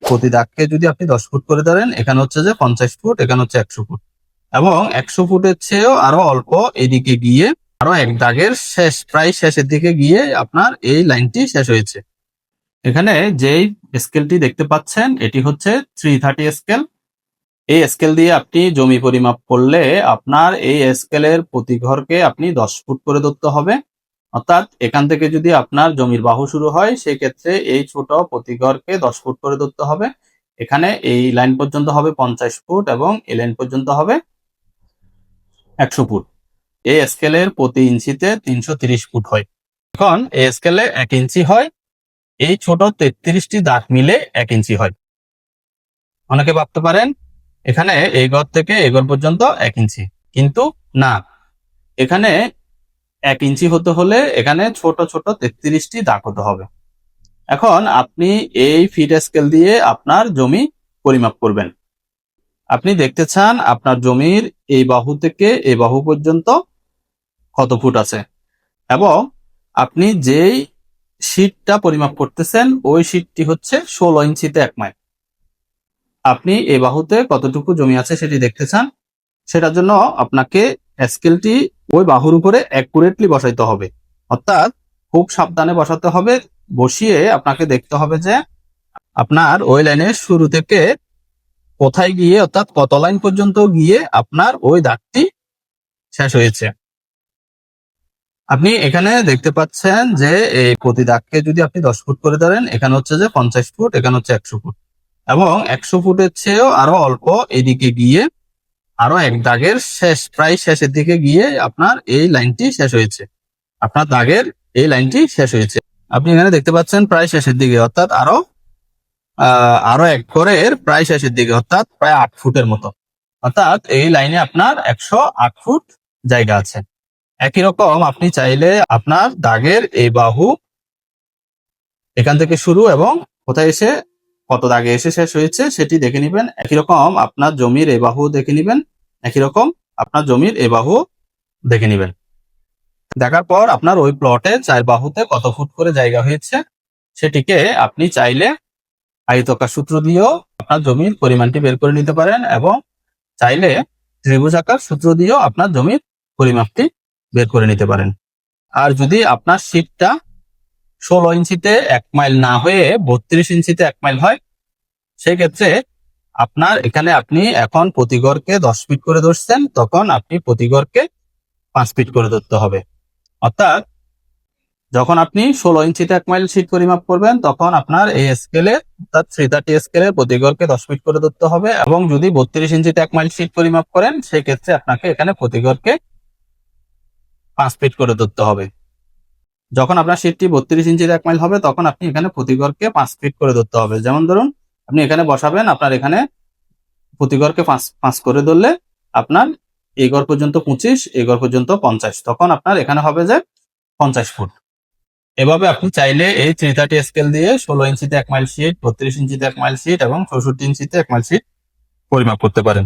প্রতি দাগকে যদি আপনি 10 ফুট করে ধরেন, এখানে হচ্ছে যে 50 ফুট, এখানে হচ্ছে 100 ফুট, এবং 100 ফুটের চেয়েও আরো অল্প এদিকে গিয়ে আরো এক দাগের প্রায় শেষের দিকে গিয়ে আপনার এই লাইনটি শেষ হয়েছে। এখানে যেই স্কেলটি দেখতে পাচ্ছেন এটি হচ্ছে 330 স্কেল। এই স্কেল দিয়ে আপনি জমি পরিমাপ করলে আপনার এই স্কেলের প্রতি ঘরকে আপনি 10 ফুট করে ধরতে হবে। অর্থাৎ এখান থেকে যদি আপনার জমির বাহু শুরু হয়, সেক্ষেত্রে এই ছোট প্রতি ঘরকে 10 ফুট করে ধরতে হবে। এখানে এই লাইন পর্যন্ত হবে 50 ফুট এবং এই লাইন পর্যন্ত হবে 100 ফুট। এই স্কেলের প্রতি ইঞ্চিতে 330 ফুট হয়। এখন এই স্কেলে 1 ইঞ্চি হয়, এই ছোট 33টি দাগ মিলে 1 ইঞ্চি হয়। অনেকে ভাবতে পারেন এখানে এই ঘর থেকে এই ঘর পর্যন্ত 1 ইঞ্চি, কিন্তু না, এখানে 1 ইঞ্চি হতে হলে এখানে ছোট ছোট 33টি দাগ হতে হবে। এখন আপনি এই ফিট স্কেল দিয়ে আপনার জমি পরিমাপ করবেন। আপনি দেখতে চান আপনার জমির এই বাহু থেকে এই বাহু পর্যন্ত কত ফুট আছে, এবং আপনি যেই শীটটা পরিমাপ করতেছেন ওই শীটটি হচ্ছে 16 ইঞ্চিতে 1 মাইল। আপনি এই বাহুতে কতটুকু জমি আছে সেটি দেখতে চান, সেটার জন্য আপনাকে স্কেলটি ওই বাহুর উপরে অ্যাকুরেটলি বসাইতে হবে। অর্থাৎ খুব সাবধানে বসাতে হবে। বসিয়ে আপনাকে দেখতে হবে যে আপনার ওই লাইনের শুরু থেকে কোথায় গিয়ে, অর্থাৎ কত লাইন পর্যন্ত গিয়ে আপনার ওই দাগটি শেষ হয়েছে। আপনি এখানে দেখতে পাচ্ছেন যে এই প্রতি দাগকে যদি আপনি 10 ফুট করে ধরেন, এখানে হচ্ছে যে 50 ফুট, এখানে হচ্ছে 100 ফুট, এবং 100 ফুটের চেয়েও আরো অল্প এদিকে গিয়ে আরো এক দাগের প্রায় শেষের দিকে গিয়ে আপনার এই লাইনটি শেষ হয়েছে। আপনার দাগের এই লাইনটি শেষ হয়েছে। আপনি এখানে দেখতে পাচ্ছেন প্রায় শেষের দিকে, অর্থাৎ আরো এক ঘরের প্রায় শেষের দিকে, অর্থাৎ প্রায় 8 ফুটের মতো। অর্থাৎ এই লাইনে আপনার 108 ফুট জায়গা আছে। একই রকম আপনি চাইলে আপনার দাগের এই বাহু এখান থেকে শুরু এবং কোথায় এসে কত দাগে এসে শেষ হয়েছে সেটি দেখে নিবেন। একই রকম আপনার জমির এই বাহু দেখে নিবেন, একই রকম আপনার জমির এই বাহু দেখে নিবেন। দেখার পর আপনার ওই প্লটে 4 বাহুতে কত ফুট করে জায়গা হয়েছে সেটিকে আপনি চাইলে আয়তাকার সূত্র দিয়েও আপনার জমির পরিমাণটি বের করে নিতে পারেন, এবং চাইলে ত্রিভুজাকার সূত্র দিয়েও আপনার জমির পরিমাপটি বের করে নিতে পারেন। আর যদি আপনার শীটটা 16 ইঞ্চিতে 1 মাইল না হয়ে 32 ইঞ্চিতে 1 মাইল হয়, সেক্ষেত্রে আপনার এখানে আপনি এখন প্রতি ঘরকে 10 ফিট করে ধরছেন, তখন আপনি প্রতি ঘরকে 5 ফিট করে ধরতে হবে। অর্থাৎ যখন আপনি 16 ইঞ্চিতে 1 মাইল শীট পরিমাপ করবেন, তখন আপনার এই স্কেলে অর্থাৎ 330 স্কেলে প্রতি ঘরকে 10 ফিট করে ধরতে হবে, এবং যদি 32 ইঞ্চিতে 1 মাইল শীট পরিমাপ করেন সেক্ষেত্রে আপনাকে এখানে প্রতি ঘরকে 5 ফিট করে ধরতে হবে। যখন আপনার শীটটি 32 ইঞ্চিতে 1 মাইল হবে, তখন আপনি এখানে প্রতি ঘরকে 5 ফিট করে ধরতে হবে। যেমন ধরুন আপনি এখানে বসাবেন, আপনার এখানে প্রতি ঘরকে 5 করে ধরলে আপনার এই ঘর পর্যন্ত 25, এই ঘর পর্যন্ত 50, তখন আপনার এখানে হবে যে 50 ফুট। এভাবে আপনি চাইলে এই 330 স্কেল দিয়ে 16 ইঞ্চিতে 1 মাইল শীট, 32 ইঞ্চিতে 1 মাইল শীট এবং 64 ইঞ্চিতে 1 মাইল শীট পরিমাপ করতে পারেন।